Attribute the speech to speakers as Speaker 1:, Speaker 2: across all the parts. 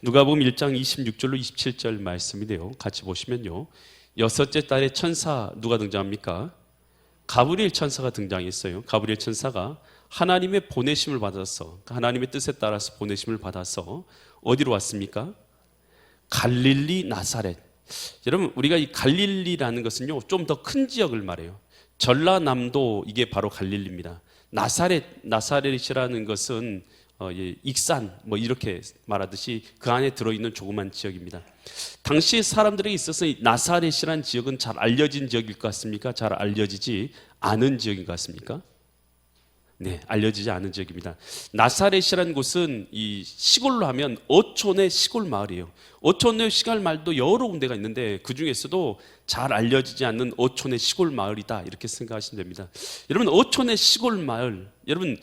Speaker 1: 누가복음 1장 26절로 27절 말씀인데요. 같이 보시면요. 여섯째 달에 천사 누가 등장합니까? 가브리엘 천사가 등장했어요. 가브리엘 천사가 하나님의 보내심을 받아서, 하나님의 뜻에 따라서 보내심을 받아서 어디로 왔습니까? 갈릴리 나사렛. 여러분, 우리가 이 갈릴리라는 것은요, 좀 더 큰 지역을 말해요. 전라남도, 이게 바로 갈릴리입니다. 나사렛이라는 것은 익산 이렇게 말하듯이 그 안에 들어있는 조그만 지역입니다. 당시 사람들에게 있어서 이 나사렛이라는 지역은 잘 알려진 지역일 것 같습니까? 잘 알려지지 않은 지역인 것 같습니까? 네, 알려지지 않은 지역입니다. 나사렛이라는 곳은 이 시골로 하면 어촌의 시골 마을이에요. 어촌의 시골 마을도 여러 군데가 있는데 그 중에서도 잘 알려지지 않는 어촌의 시골 마을이다, 이렇게 생각하시면 됩니다. 여러분, 어촌의 시골 마을, 여러분,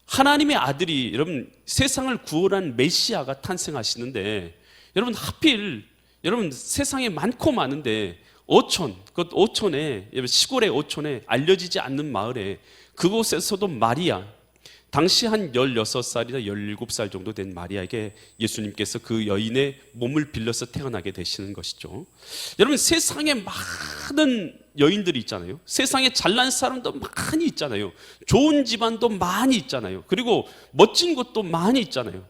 Speaker 1: 하나님의 아들이, 여러분, 세상을 구원한 메시아가 탄생하시는데, 여러분, 하필 여러분, 세상에 많고 많은데 어촌, 그 어촌에, 시골의 어촌에, 알려지지 않는 마을에, 그곳에서도 마리아, 당시 한 16살이나 17살 정도 된 마리아에게 예수님께서 그 여인의 몸을 빌려서 태어나게 되시는 것이죠. 여러분, 세상에 많은 여인들이 있잖아요. 세상에 잘난 사람도 많이 있잖아요. 좋은 집안도 많이 있잖아요. 그리고 멋진 곳도 많이 있잖아요.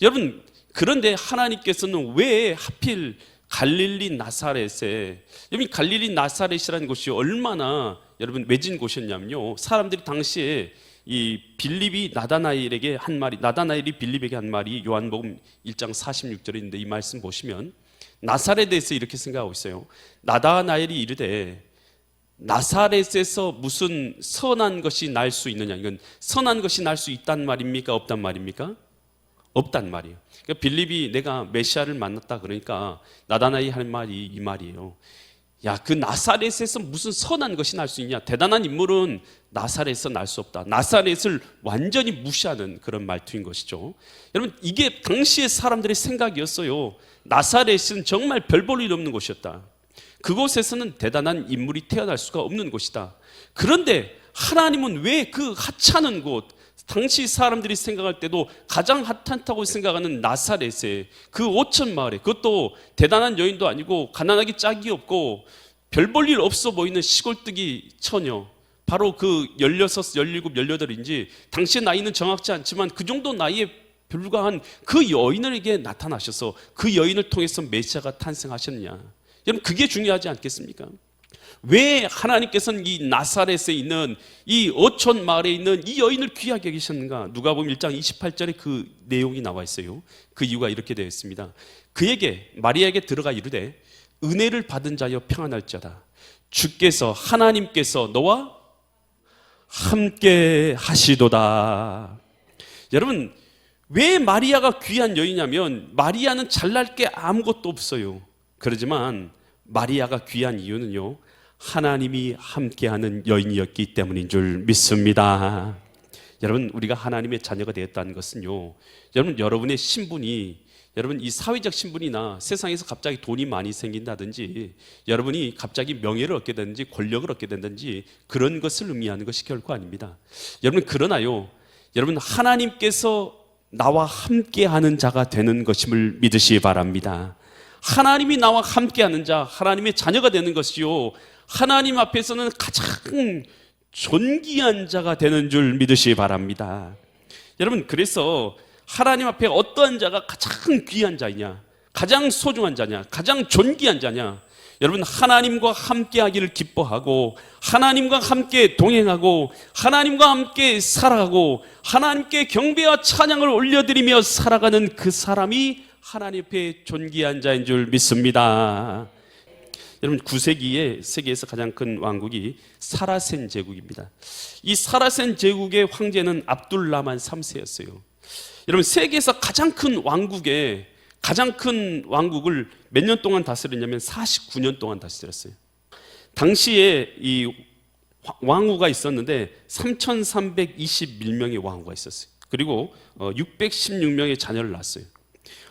Speaker 1: 여러분, 그런데 하나님께서는 왜 하필 갈릴리 나사렛에, 여러분, 갈릴리 나사렛이라는 곳이 얼마나 여러분 외진 곳이었냐면요, 사람들이 당시에 이 빌립이 나다나엘에게 한 말이, 나다나엘이 빌립에게 한 말이 요한복음 1장 46절에 있는데, 이 말씀 보시면 나사렛에 대해서 이렇게 생각하고 있어요. 나다나엘이 이르되 나사렛에서 무슨 선한 것이 날 수 있느냐. 이건 선한 것이 날 수 있단 말입니까? 없단 말입니까? 없단 말이에요. 그러니까 빌립이 내가 메시아를 만났다 그러니까 나다나엘이 할 말이 이 말이에요. 야, 그 나사렛에서 무슨 선한 것이 날 수 있냐? 대단한 인물은 나사렛에서 날 수 없다. 나사렛을 완전히 무시하는 그런 말투인 것이죠. 여러분, 이게 당시의 사람들의 생각이었어요. 나사렛은 정말 별 볼 일 없는 곳이었다. 그곳에서는 대단한 인물이 태어날 수가 없는 곳이다. 그런데 하나님은 왜 그 하찮은 곳, 당시 사람들이 생각할 때도 가장 핫하다고 생각하는 나사렛에, 그 오천 마을에, 그것도 대단한 여인도 아니고 가난하기 짝이 없고 별 볼 일 없어 보이는 시골뜨기 처녀, 바로 그 16, 17, 18인지 당시의 나이는 정확치 않지만 그 정도 나이에 불과한 그 여인에게 나타나셔서 그 여인을 통해서 메시아가 탄생하셨냐. 여러분, 그게 중요하지 않겠습니까? 왜 하나님께서는 이 나사렛에 있는 이 어촌 마을에 있는 이 여인을 귀하게 여기셨는가? 누가복음 1장 28절에 그 내용이 나와 있어요. 그 이유가 이렇게 되어 있습니다. 그에게, 마리아에게 들어가 이르되 은혜를 받은 자여 평안할지어다. 주께서, 하나님께서 너와 함께 하시도다. 여러분, 왜 마리아가 귀한 여인이냐면 마리아는 잘날 게 아무것도 없어요. 그러지만 마리아가 귀한 이유는요, 하나님이 함께하는 여인이었기 때문인 줄 믿습니다. 여러분, 우리가 하나님의 자녀가 되었다는 것은요, 여러분, 여러분의 신분이, 여러분, 이 사회적 신분이나 세상에서 갑자기 돈이 많이 생긴다든지, 여러분이 갑자기 명예를 얻게 되든지 권력을 얻게 되든지 그런 것을 의미하는 것이 결코 아닙니다. 여러분, 그러나요, 여러분, 하나님께서 나와 함께하는 자가 되는 것임을 믿으시기 바랍니다. 하나님이 나와 함께하는 자, 하나님의 자녀가 되는 것이요, 하나님 앞에서는 가장 존귀한 자가 되는 줄 믿으시기 바랍니다. 여러분, 그래서 하나님 앞에 어떠한 자가 가장 귀한 자이냐, 가장 소중한 자냐, 가장 존귀한 자냐? 여러분, 하나님과 함께하기를 기뻐하고 하나님과 함께 동행하고 하나님과 함께 살아가고 하나님께 경배와 찬양을 올려드리며 살아가는 그 사람이 하나님 앞에 존귀한 자인 줄 믿습니다. 여러분, 9세기에 세계에서 가장 큰 왕국이 사라센 제국입니다. 이 사라센 제국의 황제는 압둘라만 3세였어요. 여러분, 세계에서 가장 큰 왕국을 몇 년 동안 다스렸냐면 49년 동안 다스렸어요. 당시에 이 왕후가 있었는데 3,321명의 왕후가 있었어요. 그리고 616명의 자녀를 낳았어요.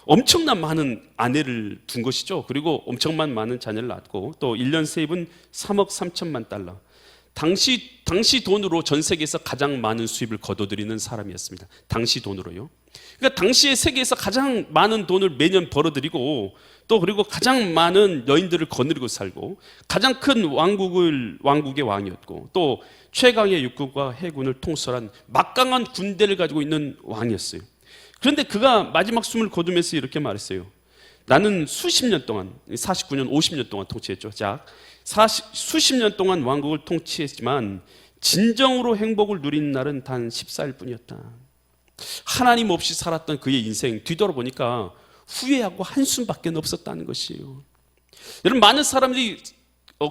Speaker 1: 엄청난 많은 아내를 둔 것이죠. 그리고 엄청난 많은 자녀를 낳았고, 또 1년 세입은 3억 3천만 달러. 당시 돈으로 전 세계에서 가장 많은 수입을 거둬들이는 사람이었습니다. 당시 돈으로요. 그러니까 당시에 세계에서 가장 많은 돈을 매년 벌어들이고 또 그리고 가장 많은 여인들을 거느리고 살고 가장 큰 왕국의 왕이었고 또 최강의 육군과 해군을 통솔한 막강한 군대를 가지고 있는 왕이었어요. 그런데 그가 마지막 숨을 거두면서 이렇게 말했어요. 나는 수십 년 동안 49년 50년 동안 통치했죠. 수십 년 동안 왕국을 통치했지만 진정으로 행복을 누린 날은 단 14일 뿐이었다. 하나님 없이 살았던 그의 인생 뒤돌아보니까 후회하고 한숨밖에 없었다는 것이에요. 여러분, 많은 사람들이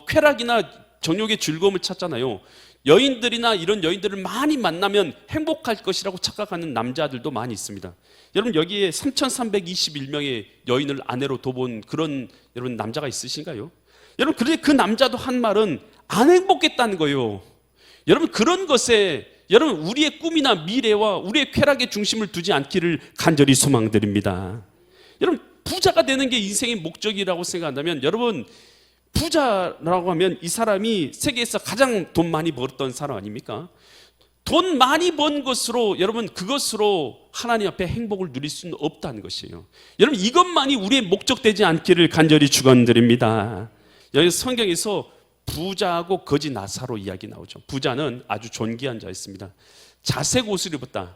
Speaker 1: 쾌락이나 정욕의 즐거움을 찾잖아요. 여인들이나 이런 여인들을 많이 만나면 행복할 것이라고 착각하는 남자들도 많이 있습니다. 여러분, 여기에 3,321명의 여인을 아내로 둬본 그런 여러분 남자가 있으신가요? 여러분, 그런데 그 남자도 한 말은 안 행복했다는 거예요. 여러분, 그런 것에 여러분 우리의 꿈이나 미래와 우리의 쾌락의 중심을 두지 않기를 간절히 소망드립니다. 여러분, 부자가 되는 게 인생의 목적이라고 생각한다면 여러분, 부자라고 하면 이 사람이 세계에서 가장 돈 많이 벌었던 사람 아닙니까? 돈 많이 번 것으로 여러분 그것으로 하나님 앞에 행복을 누릴 수는 없다는 것이에요. 여러분, 이것만이 우리의 목적되지 않기를 간절히 축원드립니다. 여기 성경에서 부자하고 거지 나사로 이야기 나오죠. 부자는 아주 존귀한 자였습니다. 자색 옷을 입었다.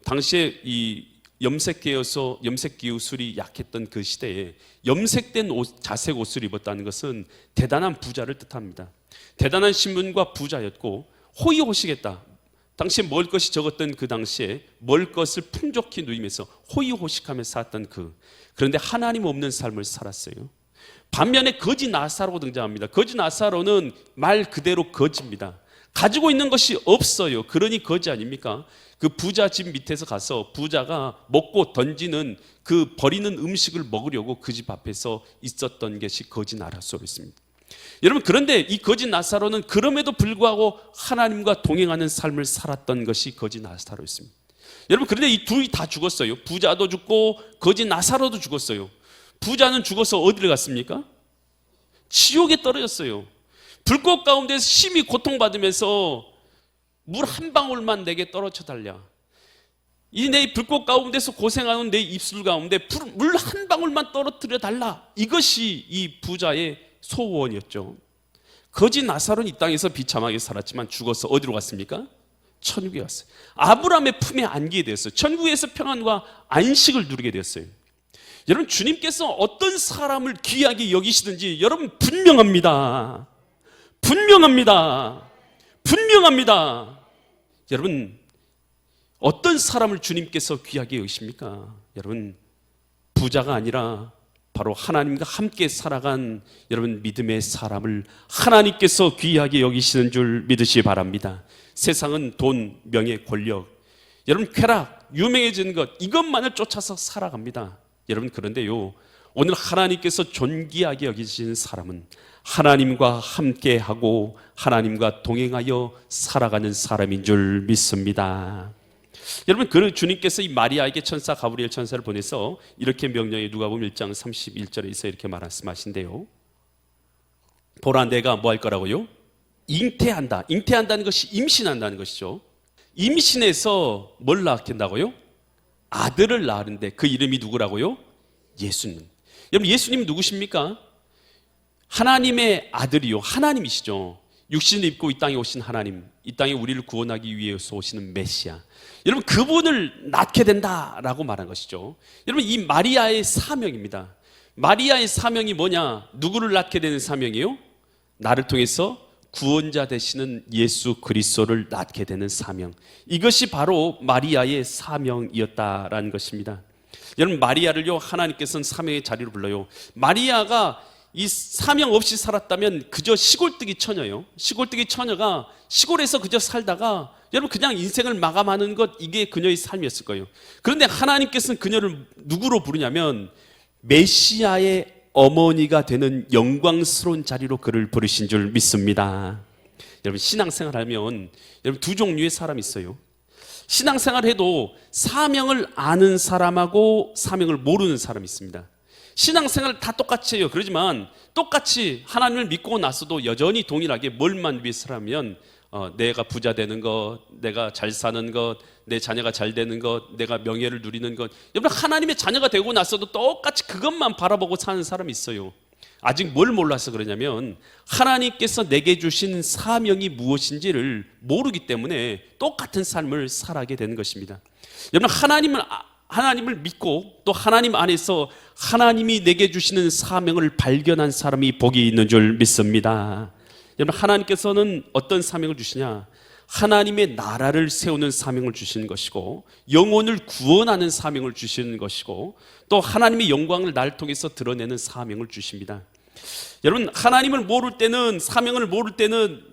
Speaker 1: 당시에 이 염색계여서 염색 기술이 약했던 그 시대에 염색된 옷, 자색 옷을 입었다는 것은 대단한 부자를 뜻합니다. 대단한 신분과 부자였고 호의호식했다. 당시에 먹을 것이 적었던 그 당시에 먹을 것을 풍족히 누리면서 호의호식하며 살았던 그런데 하나님 없는 삶을 살았어요. 반면에 거지 나사로 등장합니다. 거지 나사로는 말 그대로 거지입니다. 가지고 있는 것이 없어요. 그러니 거지 아닙니까? 그 부자 집 밑에서 가서 부자가 먹고 던지는 그 버리는 음식을 먹으려고 그 집 앞에서 있었던 것이 거지 나사로였습니다. 여러분, 그런데 이 거지 나사로는 그럼에도 불구하고 하나님과 동행하는 삶을 살았던 것이 거지 나사로였습니다. 여러분, 그런데 이 둘이 다 죽었어요. 부자도 죽고 거지 나사로도 죽었어요. 부자는 죽어서 어디를 갔습니까? 지옥에 떨어졌어요. 불꽃 가운데서 심히 고통받으면서 물 한 방울만 내게 떨어져 달라. 이 내 불꽃 가운데서 고생하는 내 입술 가운데 물 한 방울만 떨어뜨려 달라. 이것이 이 부자의 소원이었죠. 거지 나사로는 이 땅에서 비참하게 살았지만 죽어서 어디로 갔습니까? 천국에 갔어요. 아브라함의 품에 안기게 되었어요. 천국에서 평안과 안식을 누리게 되었어요. 여러분, 주님께서 어떤 사람을 귀하게 여기시든지 여러분 분명합니다. 여러분, 어떤 사람을 주님께서 귀하게 여기십니까? 여러분, 부자가 아니라 바로 하나님과 함께 살아간 여러분 믿음의 사람을 하나님께서 귀하게 여기시는 줄 믿으시기 바랍니다. 세상은 돈, 명예, 권력, 여러분 쾌락, 유명해지는 것, 이것만을 쫓아서 살아갑니다. 여러분, 그런데요, 오늘 하나님께서 존귀하게 여기시는 사람은 하나님과 함께하고 하나님과 동행하여 살아가는 사람인 줄 믿습니다. 여러분, 그 주님께서 이 마리아에게 천사 가브리엘 천사를 보내서 이렇게 명령해. 누가복음 1장 31절에서 이렇게 말씀하신대요. 보라, 내가 뭐 할 거라고요? 잉태한다. 잉태한다는 것이 임신한다는 것이죠. 임신해서 뭘 낳겠다고요? 아들을 낳는데 그 이름이 누구라고요? 예수님. 여러분, 예수님 누구십니까? 하나님의 아들이요, 하나님이시죠. 육신을 입고 이 땅에 오신 하나님, 이 땅에 우리를 구원하기 위해서 오시는 메시아. 여러분, 그분을 낳게 된다라고 말한 것이죠. 여러분, 이 마리아의 사명입니다. 마리아의 사명이 뭐냐? 누구를 낳게 되는 사명이에요? 나를 통해서 구원자 되시는 예수 그리스도를 낳게 되는 사명. 이것이 바로 마리아의 사명이었다라는 것입니다. 여러분, 마리아를요, 하나님께서는 사명의 자리로 불러요. 마리아가 이 사명 없이 살았다면 그저 시골뜨기 처녀요. 시골뜨기 처녀가 시골에서 그저 살다가 여러분 그냥 인생을 마감하는 것, 이게 그녀의 삶이었을 거예요. 그런데 하나님께서는 그녀를 누구로 부르냐면 메시아의 어머니가 되는 영광스러운 자리로 그를 부르신 줄 믿습니다. 여러분, 신앙생활하면 여러분 두 종류의 사람이 있어요. 신앙생활해도 사명을 아는 사람하고 사명을 모르는 사람이 있습니다. 신앙생활 다 똑같이 해요. 그러지만 똑같이 하나님을 믿고 나서도 여전히 동일하게 뭘만 위해서 하면 내가 부자 되는 것, 내가 잘 사는 것, 내 자녀가 잘 되는 것, 내가 명예를 누리는 것. 여러분, 하나님의 자녀가 되고 나서도 똑같이 그것만 바라보고 사는 사람이 있어요. 아직 뭘 몰라서 그러냐면 하나님께서 내게 주신 사명이 무엇인지를 모르기 때문에 똑같은 삶을 살아가게 되는 것입니다. 여러분, 하나님을 믿고 또 하나님 안에서 하나님이 내게 주시는 사명을 발견한 사람이 복이 있는 줄 믿습니다. 여러분, 하나님께서는 어떤 사명을 주시냐? 하나님의 나라를 세우는 사명을 주시는 것이고, 영혼을 구원하는 사명을 주시는 것이고, 또 하나님의 영광을 나를 통해서 드러내는 사명을 주십니다. 여러분, 하나님을 모를 때는, 사명을 모를 때는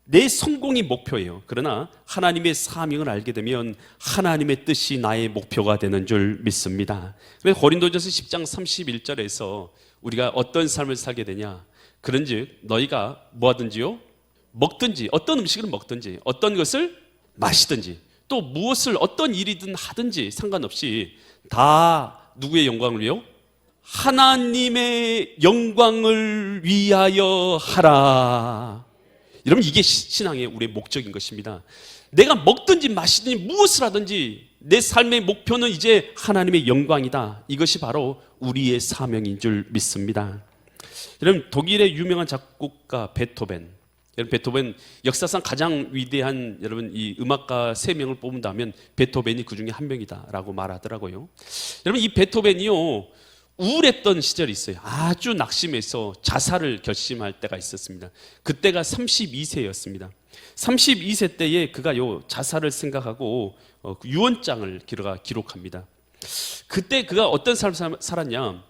Speaker 1: 내 성공이 목표예요. 그러나 하나님의 사명을 알게 되면 하나님의 뜻이 나의 목표가 되는 줄 믿습니다. 그래서 고린도전서 10장 31절에서 우리가 어떤 삶을 살게 되냐? 그런즉 너희가 뭐하든지요, 먹든지, 어떤 음식을 먹든지, 어떤 것을 마시든지, 또 무엇을 어떤 일이든 하든지 상관없이 다 누구의 영광을 위하여? 하나님의 영광을 위하여 하라. 여러분, 이게 신앙의 우리의 목적인 것입니다. 내가 먹든지 마시든지 무엇을 하든지 내 삶의 목표는 이제 하나님의 영광이다. 이것이 바로 우리의 사명인 줄 믿습니다. 여러분, 독일의 유명한 작곡가 베토벤, 여러분, 베토벤 역사상 가장 위대한 여러분 이 음악가 3명을 뽑는다면 베토벤이 그 중에 한 명이다라고 말하더라고요. 여러분, 이 베토벤이요, 우울했던 시절이 있어요. 아주 낙심해서 자살을 결심할 때가 있었습니다. 그때가 32세였습니다. 32세 때에 그가 자살을 생각하고 유언장을 기록합니다. 그때 그가 어떤 삶을 살았냐?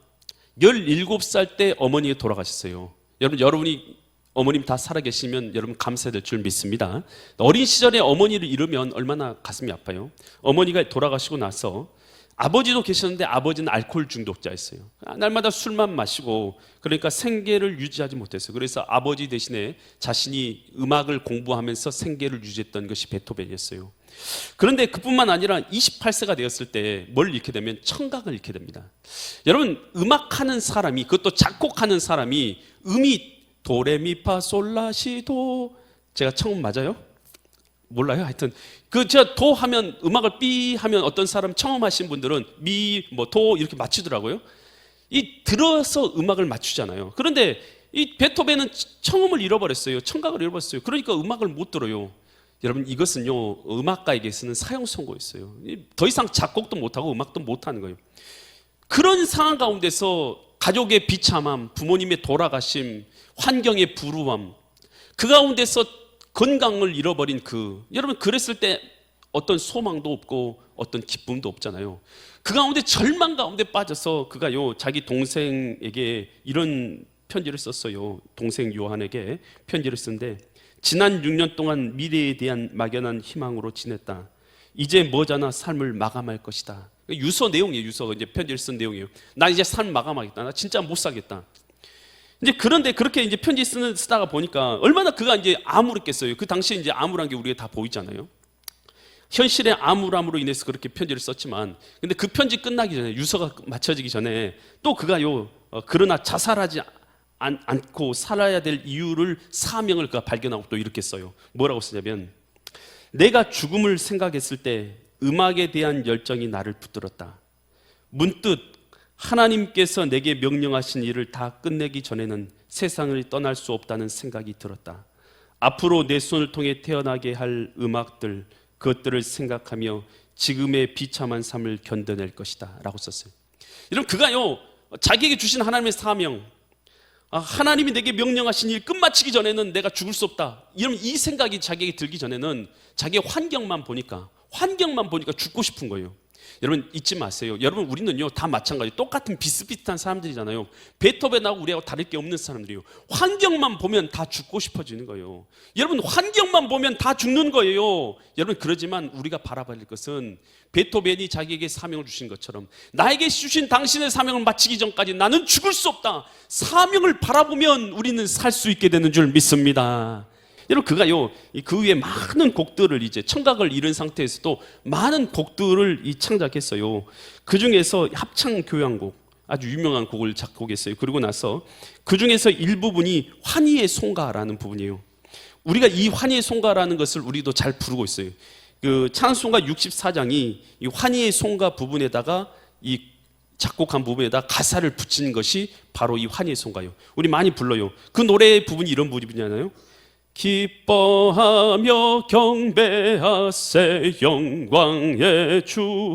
Speaker 1: 17살 때 어머니가 돌아가셨어요. 여러분이 어머님 다 살아계시면 여러분 감사될 줄 믿습니다. 어린 시절에 어머니를 잃으면 얼마나 가슴이 아파요. 어머니가 돌아가시고 나서 아버지도 계셨는데 아버지는 알코올 중독자였어요. 날마다 술만 마시고, 그러니까 생계를 유지하지 못했어요. 그래서 아버지 대신에 자신이 음악을 공부하면서 생계를 유지했던 것이 베토벤이었어요. 그런데 그뿐만 아니라 28세가 되었을 때 뭘 잃게 되면 청각을 잃게 됩니다. 여러분, 음악하는 사람이, 그것도 작곡하는 사람이 음이 도레미파솔라시도, 제가 처음 맞아요? 몰라요? 하여튼 제가 도 하면, 음악을 삐 하면 어떤 사람 처음 하신 분들은 미, 도 이렇게 맞추더라고요. 들어서 음악을 맞추잖아요. 그런데 이 베토벤은 청음을 잃어버렸어요. 청각을 잃어버렸어요. 그러니까 음악을 못 들어요. 여러분, 이것은요, 음악가에게서는 사형선고였어요. 더 이상 작곡도 못하고 음악도 못하는 거예요. 그런 상황 가운데서 가족의 비참함, 부모님의 돌아가심, 환경의 불우함, 그 가운데서 건강을 잃어버린 여러분, 그랬을 때 어떤 소망도 없고 어떤 기쁨도 없잖아요. 그 가운데 절망 가운데 빠져서 그가 자기 동생에게 이런 편지를 썼어요. 동생 요한에게 편지를 쓴데, 지난 6년 동안 미래에 대한 막연한 희망으로 지냈다. 이제 머지않아 삶을 마감할 것이다. 유서 내용이에요. 유서, 이제 편지를 쓴 내용이에요. 나 이제 삶 마감하겠다. 나 진짜 못 살겠다. 이제 그런데 그렇게 이제 편지 쓰다가 보니까 얼마나 그가 이제 암울했겠어요. 그 당시에 이제 암울한 게 우리가 다 보이잖아요. 현실의 암울함으로 인해서 그렇게 편지를 썼지만, 근데 그 편지 끝나기 전에, 유서가 맞춰지기 전에 또 그가 그러나 자살하지 않고 살아야 될 이유를, 사명을 그가 발견하고 또 이렇게 써요. 뭐라고 쓰냐면, 내가 죽음을 생각했을 때 음악에 대한 열정이 나를 붙들었다. 문득 하나님께서 내게 명령하신 일을 다 끝내기 전에는 세상을 떠날 수 없다는 생각이 들었다. 앞으로 내 손을 통해 태어나게 할 음악들, 그것들을 생각하며 지금의 비참한 삶을 견뎌낼 것이다 라고 썼어요. 여러분, 그가요, 자기에게 주신 하나님의 사명, 하나님이 내게 명령하신 일 끝마치기 전에는 내가 죽을 수 없다, 이러면 이 생각이 자기에게 들기 전에는 자기의 환경만 보니까 죽고 싶은 거예요. 여러분, 잊지 마세요. 여러분, 우리는요 다 마찬가지, 똑같은 비슷비슷한 사람들이잖아요. 베토벤하고 우리하고 다를 게 없는 사람들이에요. 환경만 보면 다 죽고 싶어지는 거예요. 여러분, 환경만 보면 다 죽는 거예요. 여러분, 그러지만 우리가 바라봐야 할 것은 베토벤이 자기에게 사명을 주신 것처럼 나에게 주신 당신의 사명을 마치기 전까지 나는 죽을 수 없다. 사명을 바라보면 우리는 살 수 있게 되는 줄 믿습니다. 여러분, 그가요, 그 위에 많은 곡들을, 이제 청각을 잃은 상태에서도 많은 곡들을 창작했어요. 그 중에서 합창 교향곡, 아주 유명한 곡을 작곡했어요. 그리고 나서 그 중에서 일부분이 환희의 송가라는 부분이에요. 우리가 이 환희의 송가라는 것을 우리도 잘 부르고 있어요. 그 찬송가 64장이 이 환희의 송가 부분에다가 이 작곡한 부분에다 가사를 붙인 것이 바로 이 환희의 송가요. 우리 많이 불러요. 그 노래 부분이 이런 부분이잖아요. 기뻐하며 경배하세 영광의 주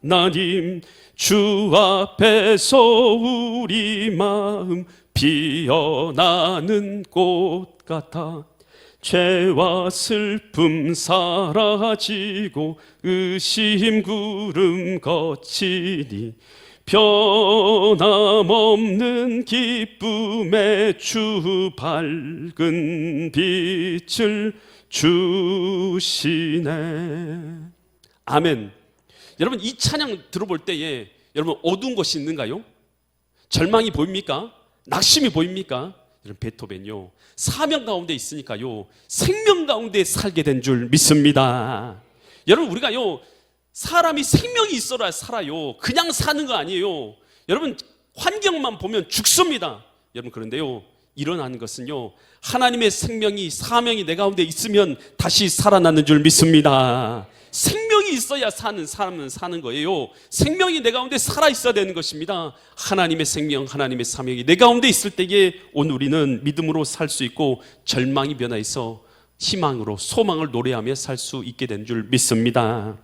Speaker 1: 하나님, 주 앞에서 우리 마음 피어나는 꽃 같아 죄와 슬픔 사라지고 의심 구름 거치니 변함없는 기쁨의 주 밝은 빛을 주시네. 아멘. 여러분, 이 찬양 들어볼 때에 여러분 어두운 것이 있는가요? 절망이 보입니까? 낙심이 보입니까? 여러분, 베토벤요 사명 가운데 있으니까요 생명 가운데 살게 된 줄 믿습니다. 여러분, 우리가요 사람이 생명이 있어야 살아요. 그냥 사는 거 아니에요. 여러분, 환경만 보면 죽습니다. 여러분, 그런데요 일어나는 것은요 하나님의 생명이, 사명이 내 가운데 있으면 다시 살아나는 줄 믿습니다. 생명이 있어야 사는 사람은 사는 거예요. 생명이 내 가운데 살아 있어야 되는 것입니다. 하나님의 생명, 하나님의 사명이 내 가운데 있을 때에 오늘 우리는 믿음으로 살 수 있고 절망이 변화해서 희망으로, 소망을 노래하며 살 수 있게 된 줄 믿습니다.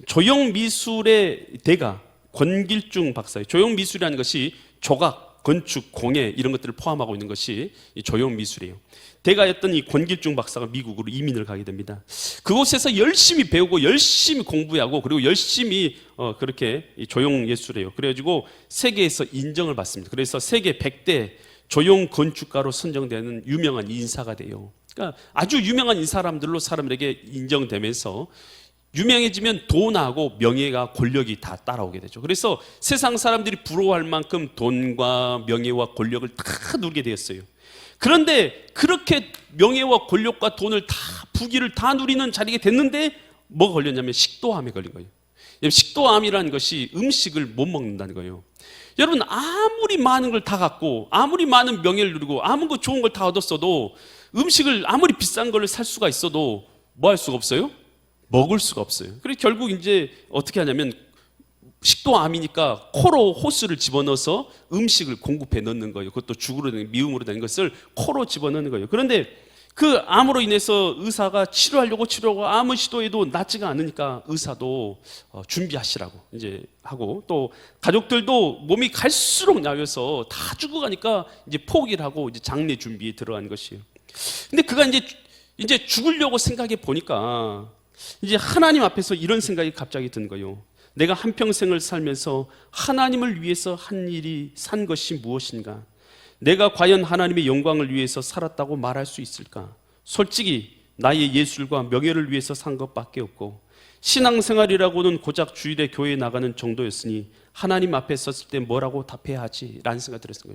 Speaker 1: 조형미술의 대가 권길중 박사예요. 조형미술이라는 것이 조각, 건축, 공예 이런 것들을 포함하고 있는 것이 조형미술이에요. 대가였던 이 권길중 박사가 미국으로 이민을 가게 됩니다. 그곳에서 열심히 배우고 열심히 공부하고 그리고 열심히 그렇게 조형예술이에요. 그래가지고 세계에서 인정을 받습니다. 그래서 세계 100대 조형 건축가로 선정되는 유명한 인사가 돼요. 그러니까 아주 유명한 사람들로 사람들에게 인정되면서 유명해지면 돈하고 명예가, 권력이 다 따라오게 되죠. 그래서 세상 사람들이 부러워할 만큼 돈과 명예와 권력을 다 누리게 되었어요. 그런데 그렇게 명예와 권력과 돈을 다, 부귀를 다 누리는 자리에 됐는데 뭐가 걸렸냐면 식도암에 걸린 거예요. 식도암이라는 것이 음식을 못 먹는다는 거예요. 여러분, 아무리 많은 걸 다 갖고 아무리 많은 명예를 누리고 아무리 좋은 걸 다 얻었어도 음식을 아무리 비싼 걸 살 수가 있어도 뭐 할 수가 없어요? 먹을 수가 없어요. 그래서 결국 이제 어떻게 하냐면 식도암이니까 코로 호스를 집어넣어서 음식을 공급해 넣는 거예요. 그것도 죽으로 된, 미음으로 된 것을 코로 집어넣는 거예요. 그런데 그 암으로 인해서 의사가 치료하고 아무 시도해도 낫지가 않으니까 의사도 준비하시라고 이제 하고, 또 가족들도 몸이 갈수록 나아서 다 죽어가니까 이제 포기를 하고 이제 장례 준비에 들어가는 것이에요. 근데 그가 이제 죽으려고 생각해 보니까 이제 하나님 앞에서 이런 생각이 갑자기 든 거예요. 내가 한평생을 살면서 하나님을 위해서 산 것이 무엇인가? 내가 과연 하나님의 영광을 위해서 살았다고 말할 수 있을까? 솔직히 나의 예술과 명예를 위해서 산 것밖에 없고, 신앙생활이라고는 고작 주일에 교회에 나가는 정도였으니 하나님 앞에 섰을 때 뭐라고 답해야 하지? 라는 생각이 들었어요.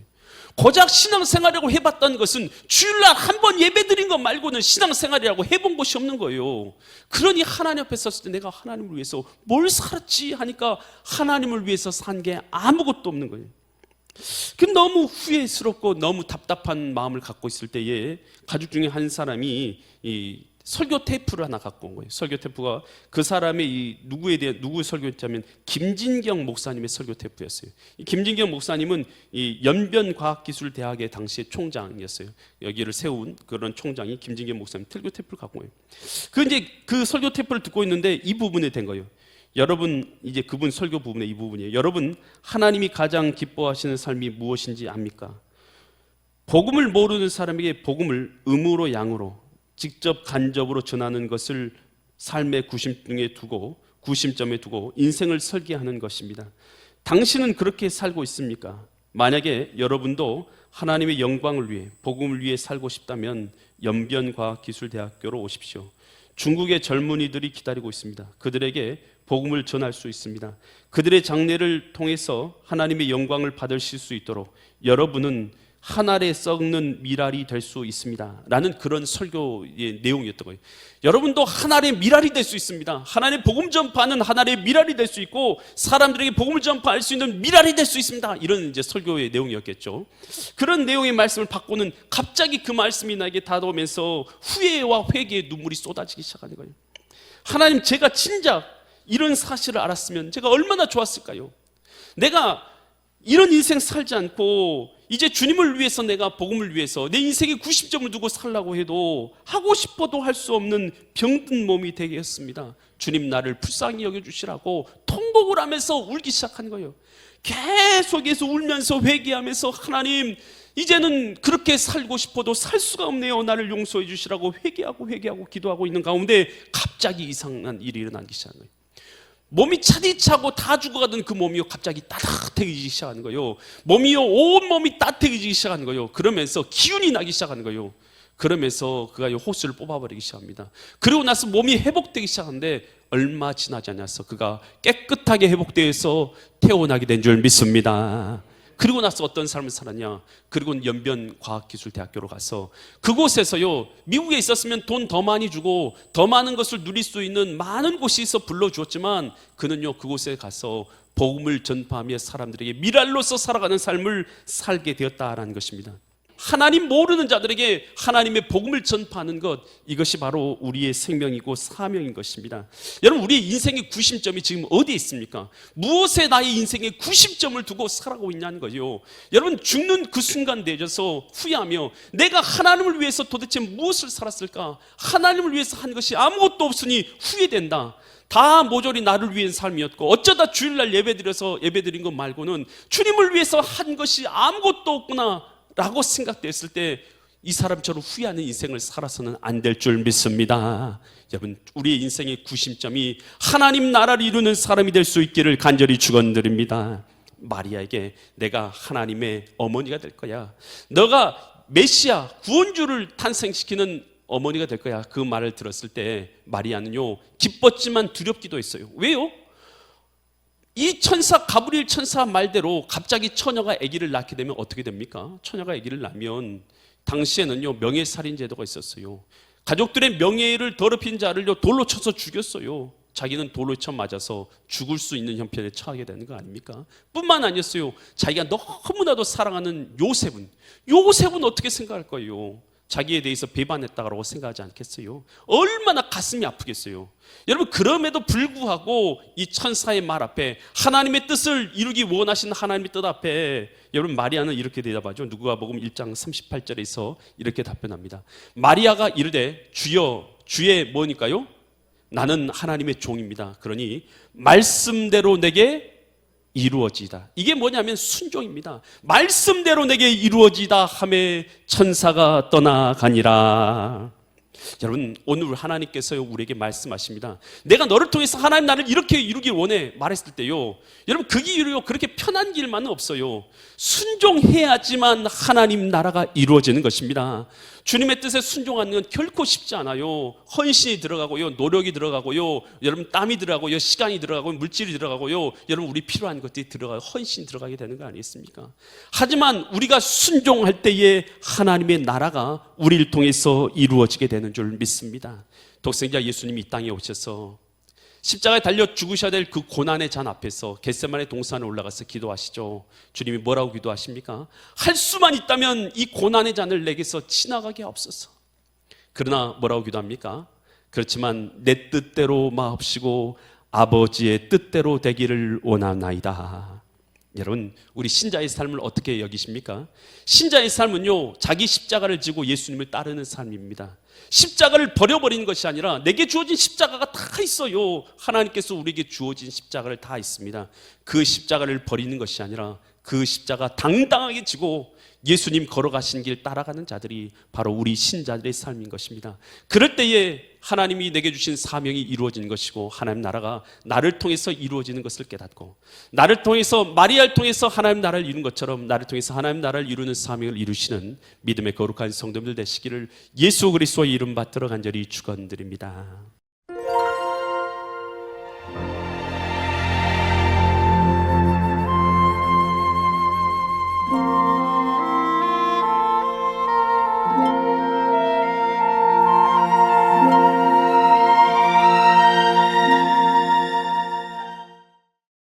Speaker 1: 고작 신앙생활이라고 해봤던 것은 주일날 한 번 예배드린 것 말고는 신앙생활이라고 해본 것이 없는 거예요. 그러니 하나님 앞에 섰을 때 내가 하나님을 위해서 뭘 살았지 하니까 하나님을 위해서 산 게 아무것도 없는 거예요. 그 너무 후회스럽고 너무 답답한 마음을 갖고 있을 때에 가족 중에 한 사람이 이 설교 테이프를 하나 갖고 온 거예요. 설교 테이프가 그 사람의 누구의 설교였냐면 김진경 목사님의 설교 테이프였어요. 이 김진경 목사님은 이 연변과학기술대학의 당시의 총장이었어요. 여기를 세운 그런 총장이 김진경 목사님 설교 테이프를 갖고 온 거예요. 그 설교 테이프를 듣고 있는데 이 부분에 된 거예요. 여러분, 이제 그분 설교 부분의 이 부분이에요. 여러분, 하나님이 가장 기뻐하시는 삶이 무엇인지 압니까? 복음을 모르는 사람에게 복음을 음으로 양으로 직접 간접으로 전하는 것을 삶의 구심점에 두고 인생을 설계하는 것입니다. 당신은 그렇게 살고 있습니까? 만약에 여러분도 하나님의 영광을 위해, 복음을 위해 살고 싶다면 연변과학기술대학교로 오십시오. 중국의 젊은이들이 기다리고 있습니다. 그들에게 복음을 전할 수 있습니다. 그들의 장례를 통해서 하나님의 영광을 받으실 수 있도록 여러분은 한 알에 썩는 미랄이 될 수 있습니다 라는 그런 설교의 내용이었던 거예요. 여러분도 한 알의 미랄이 될 수 있습니다. 하나님의 복음 전파하는 한 알의 미랄이 될 수 있고, 사람들에게 복음을 전파할 수 있는 미랄이 될 수 있습니다. 이런 이제 설교의 내용이었겠죠. 그런 내용의 말씀을 받고는 갑자기 그 말씀이 나에게 다가오면서 후회와 회개의 눈물이 쏟아지기 시작하는 거예요. 하나님, 제가 진작 이런 사실을 알았으면 제가 얼마나 좋았을까요? 내가 이런 인생 살지 않고 이제 주님을 위해서, 내가 복음을 위해서 내 인생에 90점을 두고 살라고 해도 하고 싶어도 할 수 없는 병든 몸이 되게 했습니다. 주님, 나를 불쌍히 여겨주시라고 통곡을 하면서 울기 시작한 거예요. 계속해서 울면서 회개하면서, 하나님, 이제는 그렇게 살고 싶어도 살 수가 없네요. 나를 용서해 주시라고 회개하고 기도하고 있는 가운데 갑자기 이상한 일이 일어나기 시작한 거예요. 몸이 차디차고 다 죽어가던 그 몸이요, 갑자기 따뜻해지기 시작하는 거예요. 몸이요, 온 몸이 따뜻해지기 시작하는 거예요. 그러면서 기운이 나기 시작하는 거예요. 그러면서 그가 호수를 뽑아버리기 시작합니다. 그리고 나서 몸이 회복되기 시작하는데 얼마 지나지 않아서 그가 깨끗하게 회복되어서 태어나게 된 줄 믿습니다. 그리고 나서 어떤 삶을 살았냐? 그리고는 연변과학기술대학교로 가서 그곳에서요, 미국에 있었으면 돈 더 많이 주고 더 많은 것을 누릴 수 있는 많은 곳이 있어 불러주었지만, 그는요, 그곳에 가서 복음을 전파하며 사람들에게 미랄로서 살아가는 삶을 살게 되었다라는 것입니다. 하나님 모르는 자들에게 하나님의 복음을 전파하는 것, 이것이 바로 우리의 생명이고 사명인 것입니다. 여러분, 우리의 인생의 구심점이 지금 어디에 있습니까? 무엇에 나의 인생의 구심점을 두고 살아가고 있냐는 거예요. 여러분, 죽는 그 순간 되어서 후회하며 내가 하나님을 위해서 도대체 무엇을 살았을까? 하나님을 위해서 한 것이 아무것도 없으니 후회된다. 다 모조리 나를 위한 삶이었고, 어쩌다 주일날 예배드린 것 말고는 주님을 위해서 한 것이 아무것도 없구나 라고 생각됐을 때 이 사람처럼 후회하는 인생을 살아서는 안 될 줄 믿습니다. 여러분, 우리의 인생의 구심점이 하나님 나라를 이루는 사람이 될 수 있기를 간절히 축원드립니다. 마리아에게 내가 하나님의 어머니가 될 거야, 너가 메시아 구원주를 탄생시키는 어머니가 될 거야, 그 말을 들었을 때 마리아는요, 기뻤지만 두렵기도 했어요. 왜요? 이 천사, 가브리엘 천사 말대로 갑자기 처녀가 아기를 낳게 되면 어떻게 됩니까? 처녀가 아기를 낳으면 당시에는요, 명예살인 제도가 있었어요. 가족들의 명예를 더럽힌 자를요, 돌로 쳐서 죽였어요. 자기는 돌로 쳐 맞아서 죽을 수 있는 형편에 처하게 되는 거 아닙니까? 뿐만 아니었어요. 자기가 너무나도 사랑하는 요셉은 어떻게 생각할 거예요? 자기에 대해서 배반했다고 생각하지 않겠어요? 얼마나 가슴이 아프겠어요? 여러분, 그럼에도 불구하고 이 천사의 말 앞에, 하나님의 뜻을 이루기 원하시는 하나님의 뜻 앞에, 여러분, 마리아는 이렇게 대답하죠. 누가복음 1장 38절에서 이렇게 답변합니다. 마리아가 이르되 주여, 주의 뭐니까요? 나는 하나님의 종입니다. 그러니 말씀대로 내게 이루어지다. 이게 뭐냐면 순종입니다. 말씀대로 내게 이루어지다 하매 천사가 떠나가니라. 여러분, 오늘 하나님께서 우리에게 말씀하십니다. 내가 너를 통해서 하나님 나를 이렇게 이루길 원해 말했을 때요, 여러분, 그 길이요, 그렇게 편한 길만은 없어요. 순종해야지만 하나님 나라가 이루어지는 것입니다. 주님의 뜻에 순종하는 건 결코 쉽지 않아요. 헌신이 들어가고요, 노력이 들어가고요, 여러분, 땀이 들어가고요, 시간이 들어가고요, 물질이 들어가고요, 여러분, 우리 필요한 것들이 들어가요. 헌신이 들어가게 되는 거 아니겠습니까? 하지만 우리가 순종할 때에 하나님의 나라가 우리를 통해서 이루어지게 되는 줄 믿습니다. 독생자 예수님이 이 땅에 오셔서 십자가에 달려 죽으셔야 될 그 고난의 잔 앞에서 겟세마네 동산에 올라가서 기도하시죠. 주님이 뭐라고 기도하십니까? 할 수만 있다면 이 고난의 잔을 내게서 지나가게 하옵소서. 그러나 뭐라고 기도합니까? 그렇지만 내 뜻대로 마옵시고 아버지의 뜻대로 되기를 원하나이다. 여러분, 우리 신자의 삶을 어떻게 여기십니까? 신자의 삶은요, 자기 십자가를 지고 예수님을 따르는 삶입니다. 십자가를 버려버리는 것이 아니라 내게 주어진 십자가가 다 있어요. 하나님께서 우리에게 주어진 십자가를 다 있습니다. 그 십자가를 버리는 것이 아니라 그 십자가 당당하게 지고 예수님 걸어가신 길 따라가는 자들이 바로 우리 신자들의 삶인 것입니다. 그럴 때에 하나님이 내게 주신 사명이 이루어지는 것이고, 하나님 나라가 나를 통해서 이루어지는 것을 깨닫고, 나를 통해서, 마리아를 통해서 하나님 나라를 이룬 것처럼 나를 통해서 하나님 나라를 이루는 사명을 이루시는 믿음의 거룩한 성도들 되시기를 예수 그리스도의 이름 받들어 간절히 축원드립니다.